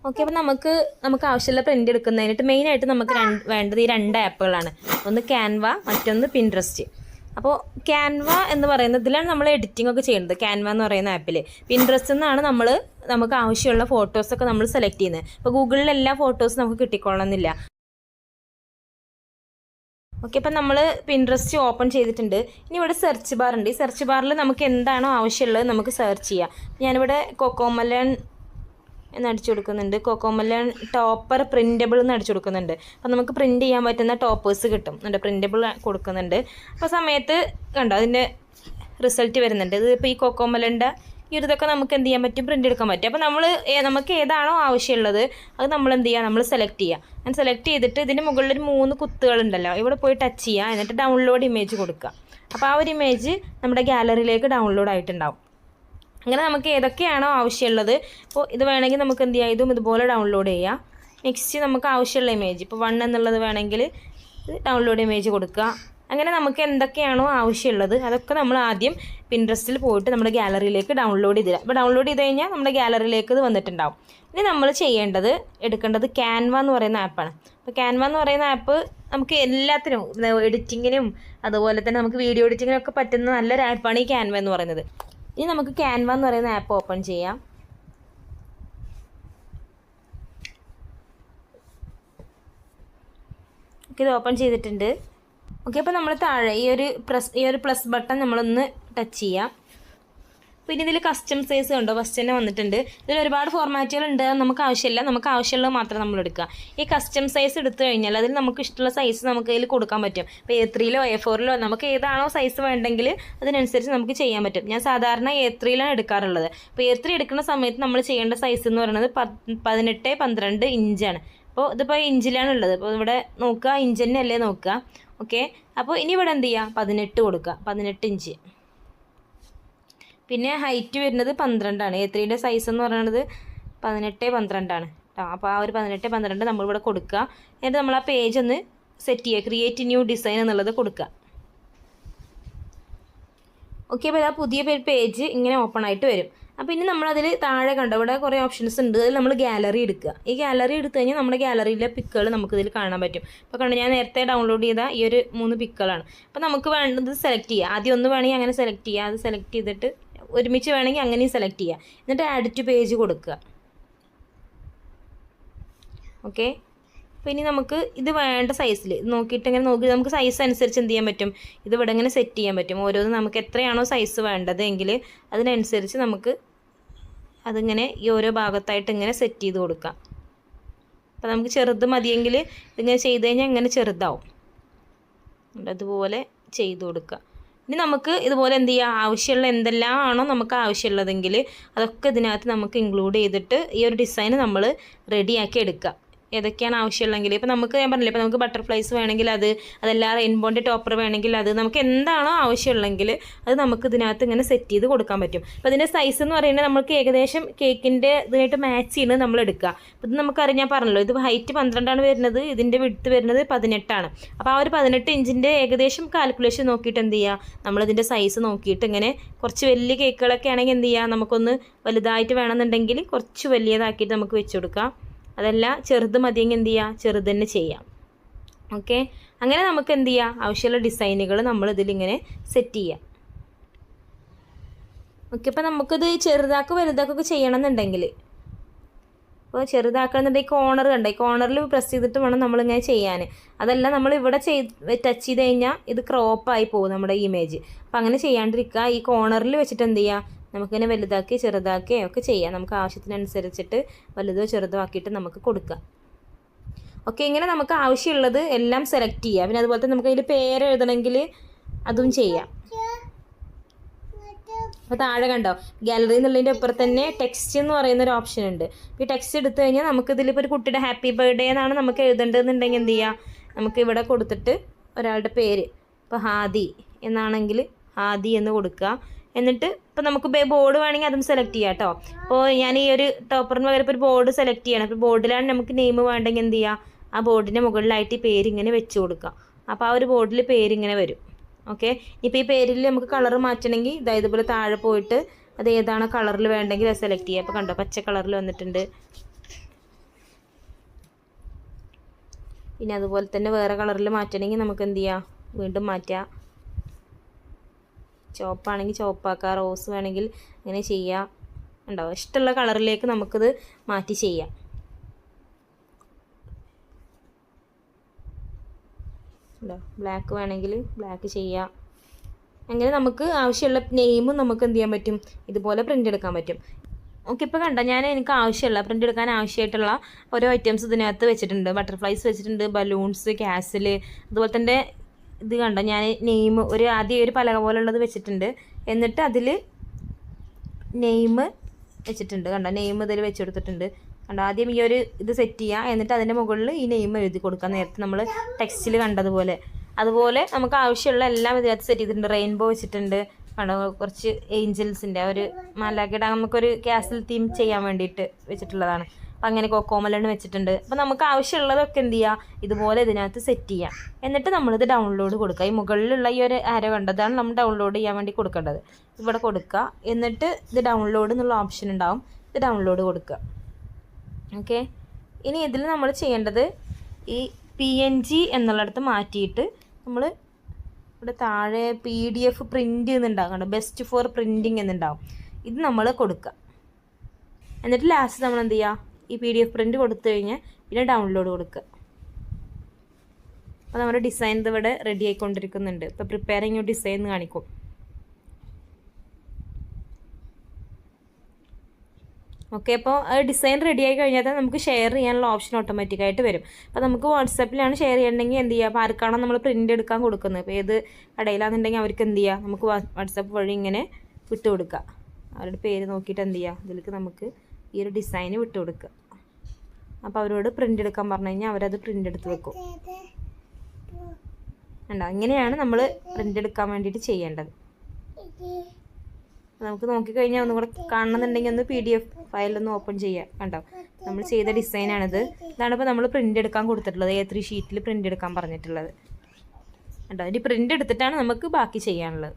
Okay, അപ്പോൾ നമുക്ക് ആവശ്യമുള്ള പ്രിൻ്റ് എടുക്കുന്നതിനായിട്ട് മെയിനായിട്ട് നമുക്ക് വേണ്ടത് ഈ 2 ആപ്പുകളാണ്. ഒന്ന് ക്യാൻവ, മറ്റൊന്ന് പിൻട്രസ്റ്റ്. അപ്പോൾ ക്യാൻവ എന്ന് പറയുന്നത് ഇതിലാണ് നമ്മൾ എഡിറ്റിംഗ് ഒക്കെ ചെയ്യുന്നത്. ക്യാൻവ എന്ന് പറയുന്ന ആപ്പിൽ. പിൻട്രസ്റ്റ് എന്നാണ് നമുക്ക് ആവശ്യമുള്ള ഫോട്ടോസൊക്കെ നമ്മൾ സെലക്ട് ചെയ്യുന്നത്. ഇപ്പോൾ ഗൂഗിളിൽ എല്ലാ ഫോട്ടോസും നമുക്ക് കിട്ടിക്കൊള്ളണമെന്നില്ല. ഓക്കെ, അപ്പം നമ്മൾ പിൻട്രസ്റ്റ് ഓപ്പൺ ചെയ്തിട്ടുണ്ട്. ഇനി ഇവിടെ സെർച്ച് ബാർ ഉണ്ട്. ഈ സെർച്ച് ബാറിൽ നമുക്ക് എന്താണോ ആവശ്യമുള്ളത് നമുക്ക് സെർച്ച് ചെയ്യാം. ഞാനിവിടെ കൊക്കോമലൺ എന്ന് അടിച്ചു കൊടുക്കുന്നുണ്ട്. കൊക്കോമലൺ ടോപ്പർ പ്രിൻറ്റബിൾ എന്ന് അടിച്ചു കൊടുക്കുന്നുണ്ട്. അപ്പം നമുക്ക് പ്രിൻറ്റ് ചെയ്യാൻ പറ്റുന്ന ടോപ്പേഴ്സ് കിട്ടും. പ്രിൻറ്റബിൾ കൊടുക്കുന്നുണ്ട്. അപ്പോൾ സമയത്ത് കണ്ടോ അതിൻ്റെ റിസൾട്ട് വരുന്നുണ്ട്. ഇത് ഇപ്പോൾ ഈ കൊക്കോമലൻ്റെ ഈ ഒരു ഇതൊക്കെ നമുക്ക് എന്ത് ചെയ്യാൻ പറ്റും, പ്രിൻ്റ് എടുക്കാൻ പറ്റും. അപ്പോൾ നമുക്ക് ഏതാണോ ആവശ്യമുള്ളത് അത് നമ്മൾ എന്ത് ചെയ്യുക, നമ്മൾ സെലക്ട് ചെയ്യുക. ഞാൻ സെലക്ട് ചെയ്തിട്ട് ഇതിൻ്റെ മുകളിലൊരു 3 കുത്തുകളുണ്ടല്ലോ, ഇവിടെ പോയി ടച്ച് ചെയ്യുക. എന്നിട്ട് ഡൗൺലോഡ് ഇമേജ് കൊടുക്കുക. അപ്പോൾ ആ ഒരു ഇമേജ് നമ്മുടെ ഗാലറിയിലേക്ക് ഡൗൺലോഡ് ആയിട്ടുണ്ടാവും. അങ്ങനെ നമുക്ക് ഏതൊക്കെയാണോ ആവശ്യമുള്ളത്, ഇപ്പോൾ ഇത് വേണമെങ്കിൽ നമുക്ക് എന്ത് ചെയ്യാം, ഇതും ഇതുപോലെ ഡൗൺലോഡ് ചെയ്യാം. നെക്സ്റ്റ് നമുക്ക് ആവശ്യമുള്ള ഇമേജ്, ഇപ്പോൾ 1 എന്നുള്ളത് വേണമെങ്കിൽ ഡൗൺലോഡ് ഇമേജ് കൊടുക്കുക. അങ്ങനെ നമുക്ക് എന്തൊക്കെയാണോ ആവശ്യമുള്ളത് അതൊക്കെ നമ്മൾ ആദ്യം പിൻട്രസ്റ്റിൽ പോയിട്ട് നമ്മുടെ ഗാലറിയിലേക്ക് ഡൗൺലോഡ് ചെയ്തിടുക. അപ്പോൾ ഡൗൺലോഡ് ചെയ്ത് കഴിഞ്ഞാൽ നമ്മുടെ ഗാലറിയിലേക്ക് ഇത് വന്നിട്ടുണ്ടാവും. ഇനി നമ്മൾ എടുക്കേണ്ടത് ക്യാൻവ എന്ന് പറയുന്ന ആപ്പാണ്. അപ്പോൾ ക്യാൻവ എന്ന് പറയുന്ന ആപ്പ് നമുക്ക് എല്ലാത്തിനും എഡിറ്റിങ്ങിനും അതുപോലെ തന്നെ നമുക്ക് വീഡിയോ എഡിറ്റിങ്ങിനൊക്കെ പറ്റുന്ന നല്ലൊരു ആപ്പാണ് ഈ ക്യാൻവ എന്ന് പറയുന്നത്. ഇനി നമുക്ക് ക്യാൻവ എന്ന് പറയുന്ന ആപ്പ് ഓപ്പൺ ചെയ്യാം. ഇത് ഓപ്പൺ ചെയ്തിട്ടുണ്ട്. ഓക്കെ, അപ്പോൾ നമ്മൾ താഴെ ഈ ഒരു പ്ലസ് ബട്ടൺ നമ്മളൊന്ന് ടച്ച് ചെയ്യാം. പിന്നെ ഇതിൽ കസ്റ്റം സൈസ് കണ്ടോ, ഫസ്റ്റ് തന്നെ വന്നിട്ടുണ്ട്. ഇതിൽ ഒരുപാട് ഫോർമാറ്റുകളുണ്ട്, നമുക്ക് ആവശ്യമില്ല. നമുക്ക് ആവശ്യമുള്ളത് മാത്രം നമ്മൾ എടുക്കുക. ഈ കസ്റ്റം സൈസ് എടുത്തു കഴിഞ്ഞാൽ അതിൽ നമുക്ക് ഇഷ്ടമുള്ള സൈസ് നമുക്ക് ഇതിൽ കൊടുക്കാൻ പറ്റും. ഇപ്പോൾ A3-ലോ A4-ലോ നമുക്ക് ഏതാണോ സൈസ് വേണ്ടെങ്കിൽ അതിനനുസരിച്ച് നമുക്ക് ചെയ്യാൻ പറ്റും. ഞാൻ സാധാരണ A3-ലാണ് എടുക്കാറുള്ളത്. അപ്പോൾ A3 എടുക്കുന്ന സമയത്ത് നമ്മൾ ചെയ്യേണ്ട സൈസ് എന്ന് പറയുന്നത് 18-12 ഇഞ്ചാണ്. അപ്പോൾ ഇതിപ്പോൾ ഇഞ്ചിലാണുള്ളത്. അപ്പോൾ ഇവിടെ നോക്കുക, ഇഞ്ച് തന്നെ അല്ലേ നോക്കുക. ഓക്കെ, അപ്പോൾ ഇനി ഇവിടെ എന്ത് ചെയ്യുക, 18 കൊടുക്കുക, 18 ഇഞ്ച്. പിന്നെ ഹൈറ്റ് വരുന്നത് 12ആണ്. A3-യുടെ സൈസ് എന്ന് പറയുന്നത് 18-12 കേട്ടോ. അപ്പോൾ ആ ഒരു 18-12 നമ്മളിവിടെ കൊടുക്കുക. എന്നിട്ട് നമ്മൾ ആ പേജ് ഒന്ന് സെറ്റ് ചെയ്യുക, ക്രിയേറ്റ് ന്യൂ ഡിസൈൻ എന്നുള്ളത് കൊടുക്കുക. ഓക്കെ, അപ്പോൾ ആ പുതിയ പേജ് ഇങ്ങനെ ഓപ്പൺ ആയിട്ട് വരും. അപ്പോൾ ഇനി നമ്മളതിൽ താഴെ കണ്ടോ, ഇവിടെ കുറേ ഓപ്ഷൻസ് ഉണ്ട്. അതിൽ നമ്മൾ ഗാലറി എടുക്കുക. ഈ ഗാലറി എടുത്തു കഴിഞ്ഞാൽ നമ്മുടെ ഗാലറിയിലെ പിക്കുകൾ നമുക്കിതിൽ കാണാൻ പറ്റും. അപ്പോൾ കണ്ടോ, ഞാൻ നേരത്തെ ഡൗൺലോഡ് ചെയ്ത ഈ ഒരു 3 പിക്കുകളാണ്. അപ്പോൾ നമുക്ക് വേണ്ടത് സെലക്ട് ചെയ്യുക. ആദ്യം ഒന്ന് വേണമെങ്കിൽ അങ്ങനെ സെലക്ട് ചെയ്യുക. അത് സെലക്ട് ചെയ്തിട്ട് ഒരുമിച്ച് വേണമെങ്കിൽ അങ്ങനെയും സെലക്ട് ചെയ്യുക. എന്നിട്ട് ആഡ് ടു പേജ് കൊടുക്കുക. ഓക്കെ, അപ്പോൾ ഇനി നമുക്ക് ഇത് വേണ്ട സൈസിൽ നോക്കിയിട്ട് ഇങ്ങനെ നമുക്ക് സൈസ് അനുസരിച്ച് എന്ത് ചെയ്യാൻ പറ്റും, ഇത് ഇവിടെ ഇങ്ങനെ സെറ്റ് ചെയ്യാൻ പറ്റും. ഓരോന്ന് നമുക്ക് എത്രയാണോ സൈസ് വേണ്ടത് എങ്കിൽ അതിനനുസരിച്ച് നമുക്ക് അതിങ്ങനെ ഈ ഓരോ ഭാഗത്തായിട്ട് ഇങ്ങനെ സെറ്റ് ചെയ്ത് കൊടുക്കാം. അപ്പോൾ നമുക്ക് ചെറുത് മതിയെങ്കിൽ ഇതിങ്ങനെ ചെയ്ത് കഴിഞ്ഞാൽ ഇങ്ങനെ ചെറുതാവും. അതുപോലെ ചെയ്ത് കൊടുക്കുക. ഇനി നമുക്ക് ഇതുപോലെ എന്ത് ചെയ്യുക, ആവശ്യമുള്ള എന്തെല്ലാം ആണോ നമുക്ക് ആവശ്യമുള്ളതെങ്കിൽ അതൊക്കെ ഇതിനകത്ത് നമുക്ക് ഇൻക്ലൂഡ് ചെയ്തിട്ട് ഈ ഒരു ഡിസൈൻ നമ്മൾ റെഡിയാക്കി എടുക്കുക. ഏതൊക്കെയാണ് ആവശ്യമുള്ളതെങ്കിൽ ഇപ്പോൾ നമുക്ക് ഞാൻ പറഞ്ഞില്ലേ, ഇപ്പോൾ നമുക്ക് ബട്ടർഫ്ലൈസ് വേണമെങ്കിൽ അതെല്ലാം റെയിൻബോൻ്റെ ടോപ്പർ വേണമെങ്കിൽ നമുക്ക് എന്താണോ ആവശ്യമുള്ളതെങ്കിൽ അത് നമുക്ക് ഇതിനകത്ത് ഇങ്ങനെ സെറ്റ് ചെയ്ത് കൊടുക്കാൻ പറ്റും. അപ്പോൾ ഇതിൻ്റെ സൈസ് എന്ന് പറയുന്നത് നമുക്ക് ഏകദേശം കേക്കിൻ്റെ ഇതിനായിട്ട് മാച്ച് ചെയ്യുന്നത് നമ്മൾ എടുക്കുക. അപ്പോൾ ഇത് നമുക്കറിയാം, ഞാൻ പറഞ്ഞല്ലോ, ഇത് ഹൈറ്റ് 12 വരുന്നത്, ഇതിൻ്റെ വിഡ്ത്ത് വരുന്നത് 18. അപ്പോൾ ആ ഒരു 18 ഇഞ്ചിൻ്റെ ഏകദേശം കാൽക്കുലേഷൻ നോക്കിയിട്ട് എന്ത് ചെയ്യുക, നമ്മളിതിൻ്റെ സൈസ് നോക്കിയിട്ട് ഇങ്ങനെ കുറച്ച് വലിയ കേക്കുകളൊക്കെ ആണെങ്കിൽ എന്ത് ചെയ്യുക, നമുക്കൊന്ന് വലുതായിട്ട് വേണമെന്നുണ്ടെങ്കിൽ കുറച്ച് വലിയതാക്കിയിട്ട് നമുക്ക് വെച്ച് കൊടുക്കാം. അതല്ല ചെറുത് മതിയെങ്കിൽ എന്ത് ചെയ്യുക, ചെറുത് തന്നെ ചെയ്യാം. ഓക്കെ, അങ്ങനെ നമുക്ക് എന്ത് ചെയ്യാം, ആവശ്യമുള്ള ഡിസൈനുകൾ നമ്മളിതിലിങ്ങനെ സെറ്റ് ചെയ്യാം. ഓക്കെ, അപ്പോൾ നമുക്കിത് വലുതാക്കൊക്കെ ചെയ്യണമെന്നുണ്ടെങ്കിൽ, അപ്പോൾ ചെറുതാക്കണമെന്നുണ്ടെങ്കിൽ കോർണർ കണ്ടോ, ഈ കോർണറിൽ പ്രസ് ചെയ്തിട്ട് വേണം നമ്മളിങ്ങനെ ചെയ്യാൻ. അതല്ല നമ്മളിവിടെ ടച്ച് ചെയ്ത് കഴിഞ്ഞാൽ ഇത് ക്രോപ്പായി പോകും നമ്മുടെ ഇമേജ്. അപ്പോൾ അങ്ങനെ ചെയ്യാണ്ടിരിക്കുക. ഈ കോർണറിൽ വെച്ചിട്ട് എന്ത് ചെയ്യുക, നമുക്കിങ്ങനെ വലുതാക്കി ചെറുതാക്കി ഒക്കെ ചെയ്യാം. നമുക്ക് ആവശ്യത്തിനനുസരിച്ചിട്ട് വലുതോ ചെറുതോ ആക്കിയിട്ട് നമുക്ക് കൊടുക്കാം. ഓക്കെ, ഇങ്ങനെ നമുക്ക് ആവശ്യമുള്ളത് എല്ലാം സെലക്ട് ചെയ്യാം. പിന്നെ അതുപോലെ തന്നെ നമുക്ക് അതിൽ പേര് എഴുതണമെങ്കിൽ അതും ചെയ്യാം. അപ്പോൾ താഴെ കണ്ടോ, ഗാലറി എന്നുള്ളതിൻ്റെ അപ്പുറം തന്നെ ടെക്സ്റ്റ് എന്ന് പറയുന്നൊരു ഓപ്ഷൻ ഉണ്ട്. ഈ ടെക്സ്റ്റ് എടുത്തു കഴിഞ്ഞാൽ നമുക്കിതിലിപ്പോൾ ഒരു കുട്ടിയുടെ ഹാപ്പി ബർത്ത്ഡേ എന്നാണ് നമുക്ക് എഴുതേണ്ടതെന്നുണ്ടെങ്കിൽ എന്ത് ചെയ്യുക, നമുക്ക് ഇവിടെ കൊടുത്തിട്ട് ഒരാളുടെ പേര്, ഇപ്പോൾ ഹാദി എന്നാണെങ്കിൽ ഹാദി എന്ന് കൊടുക്കുക. എന്നിട്ട് ഇപ്പോൾ നമുക്ക് ബോർഡ് വേണമെങ്കിൽ അതും സെലക്ട് ചെയ്യാം കേട്ടോ. അപ്പോൾ ഞാൻ ഈ ഒരു ടോപ്പറിന് പകരം ഇപ്പോൾ ഒരു ബോർഡ് സെലക്ട് ചെയ്യണം. അപ്പോൾ ബോർഡിലാണ് നമുക്ക് നെയിം വേണ്ടെങ്കിൽ എന്ത് ചെയ്യുക, ആ ബോർഡിൻ്റെ മുകളിലായിട്ട് ഈ പേരിങ്ങനെ വെച്ച് കൊടുക്കുക. അപ്പോൾ ആ ഒരു ബോർഡിൽ പേരിങ്ങനെ വരും. ഓക്കെ, ഇപ്പോൾ ഈ പേരിൽ നമുക്ക് കളർ മാറ്റണമെങ്കിൽ ഇതുപോലെ താഴെ പോയിട്ട് അത് ഏതാണ് കളറിൽ വേണ്ടെങ്കിൽ അത് സെലക്ട് ചെയ്യുക. അപ്പോൾ കണ്ടോ, പച്ച കളറിൽ വന്നിട്ടുണ്ട്. പിന്നെ അതുപോലെ തന്നെ വേറെ കളറിൽ മാറ്റണമെങ്കിൽ നമുക്ക് എന്ത് ചെയ്യാം, വീണ്ടും മാറ്റാം. ചുവപ്പാണെങ്കിൽ ചുവപ്പാക്കാം, റോസ് വേണമെങ്കിൽ അങ്ങനെ ചെയ്യാം. ഉണ്ടാവും ഇഷ്ടമുള്ള കളറിലേക്ക് നമുക്കിത് മാറ്റി ചെയ്യാം. ബ്ലാക്ക് വേണമെങ്കിൽ ബ്ലാക്ക് ചെയ്യാം. അങ്ങനെ നമുക്ക് ആവശ്യമുള്ള നെയിമും നമുക്ക് എന്ത് ചെയ്യാൻ പറ്റും, ഇതുപോലെ പ്രിൻ്റ് എടുക്കാൻ പറ്റും. ഓക്കെ, ഇപ്പോൾ കണ്ട ഞാൻ എനിക്ക് ആവശ്യമുള്ള പ്രിൻ്റ് എടുക്കാൻ ആവശ്യമായിട്ടുള്ള ഓരോ ഐറ്റംസ് ഇതിനകത്ത് വെച്ചിട്ടുണ്ട്. ബട്ടർഫ്ലൈസ് വെച്ചിട്ടുണ്ട്, ബലൂൺസ്, ക്യാസിൽ, അതുപോലെ തന്നെ ഇത് കണ്ട ഞാൻ നെയിം ആദ്യം ഒരു പലക പോലുള്ളത് വെച്ചിട്ടുണ്ട്. എന്നിട്ട് അതിൽ നെയിം വെച്ചിട്ടുണ്ട്. കണ്ട നെയിം ഇതിൽ വെച്ച് കൊടുത്തിട്ടുണ്ട്. കണ്ട ആദ്യം ഈ ഒരു ഇത് സെറ്റ് ചെയ്യുക, എന്നിട്ട് അതിൻ്റെ മുകളിൽ ഈ നെയിം എഴുതി കൊടുക്കുക. നേരത്തെ നമ്മൾ ടെക്സ്റ്റിൽ കണ്ടതുപോലെ അതുപോലെ നമുക്ക് ആവശ്യമുള്ള എല്ലാം ഇതിനകത്ത് സെറ്റ് ചെയ്തിട്ടുണ്ട്. റെയിൻബോ വെച്ചിട്ടുണ്ട്. കണ്ടോ, കുറച്ച് ഏഞ്ചൽസിൻ്റെ ഒരു മാലാഖയുടെ നമുക്കൊരു കാസിൽ തീം ചെയ്യാൻ വേണ്ടിയിട്ട് വെച്ചിട്ടുള്ളതാണ്. അപ്പം അങ്ങനെ കൊക്കോമലണ് വെച്ചിട്ടുണ്ട്. അപ്പോൾ നമുക്ക് ആവശ്യമുള്ളതൊക്കെ എന്ത് ചെയ്യുക, ഇതുപോലെ ഇതിനകത്ത് സെറ്റ് ചെയ്യാം. എന്നിട്ട് നമ്മളിത് ഡൗൺലോഡ് കൊടുക്കുക. ഈ മുകളിലുള്ള ഈ ഒരു ആരോ കണ്ടതാണ് നമ്മൾ ഡൗൺലോഡ് ചെയ്യാൻ വേണ്ടി കൊടുക്കേണ്ടത്. ഇവിടെ കൊടുക്കുക. എന്നിട്ട് ഇത് ഡൗൺലോഡ് എന്നുള്ള ഓപ്ഷൻ ഉണ്ടാവും, ഇത് ഡൗൺലോഡ് കൊടുക്കുക. ഓക്കെ, ഇനി ഇതിൽ നമ്മൾ ചെയ്യേണ്ടത് ഈ PNG എന്നുള്ളിടത്ത് മാറ്റിയിട്ട് നമ്മൾ ഇവിടെ താഴെ PDF പ്രിൻ്റ് എന്നുണ്ടാകും. കണ്ടോ, ബെസ്റ്റ് ഫോർ പ്രിൻറ്റിങ് എന്നുണ്ടാവും. ഇത് നമ്മൾ കൊടുക്കുക. എന്നിട്ട് ലാസ്റ്റ് നമ്മൾ എന്ത് ചെയ്യുക, ഈ PDF പ്രിൻ്റ് കൊടുത്തു കഴിഞ്ഞാൽ പിന്നെ ഡൗൺലോഡ് കൊടുക്കുക. അപ്പോൾ നമ്മുടെ ഡിസൈൻ ഇവിടെ റെഡി ആയിക്കൊണ്ടിരിക്കുന്നുണ്ട്. ഇപ്പോൾ പ്രിപ്പയറിങ് യുവർ ഡിസൈൻ എന്ന് കാണിക്കും. ഓക്കെ, അപ്പോൾ ഡിസൈൻ റെഡി ആയി കഴിഞ്ഞാൽ നമുക്ക് ഷെയർ ചെയ്യാനുള്ള ഓപ്ഷൻ ഓട്ടോമാറ്റിക്കായിട്ട് വരും. അപ്പോൾ നമുക്ക് വാട്സാപ്പിലാണ് ഷെയർ ചെയ്യണമെങ്കിൽ എന്ത് ചെയ്യുക, അപ്പോൾ ആർക്കാണോ നമ്മൾ പ്രിൻ്റ് എടുക്കാൻ കൊടുക്കുന്നത്, ഇപ്പോൾ ഏത് കടയിലാണെന്നുണ്ടെങ്കിൽ അവർക്ക് എന്ത് ചെയ്യുക, നമുക്ക് വാട്സാപ്പ് വഴി ഇങ്ങനെ വിട്ടു കൊടുക്കുക. അവരുടെ പേര് നോക്കിയിട്ട് എന്ത് ചെയ്യുക, ഇതിലേക്ക് നമുക്ക് ഈ ഒരു ഡിസൈന് വിട്ടു കൊടുക്കുക. അപ്പോൾ അവരോട് പ്രിൻ്റ് എടുക്കാൻ പറഞ്ഞു കഴിഞ്ഞാൽ അവരത് പ്രിൻ്റ് എടുത്ത് വെക്കും. ഉണ്ടോ, ഇങ്ങനെയാണ് നമ്മൾ പ്രിൻ്റ് എടുക്കാൻ വേണ്ടിയിട്ട് ചെയ്യേണ്ടത്. നമുക്ക് നോക്കിക്കഴിഞ്ഞാൽ ഒന്നും കൂടെ കാണണമെന്നുണ്ടെങ്കിൽ ഒന്ന് PDF ഫയലൊന്ന് ഓപ്പൺ ചെയ്യാം. കണ്ടോ, നമ്മൾ ചെയ്ത ഡിസൈനാണിത്. ഇതാണ് ഇപ്പോൾ നമ്മൾ പ്രിൻ്റ് എടുക്കാൻ കൊടുത്തിട്ടുള്ളത്, A3 ഷീറ്റിൽ പ്രിൻ്റ് എടുക്കാൻ പറഞ്ഞിട്ടുള്ളത്. കണ്ടോ, ഇനി പ്രിൻ്റ് എടുത്തിട്ടാണ് നമുക്ക് ബാക്കി ചെയ്യാനുള്ളത്.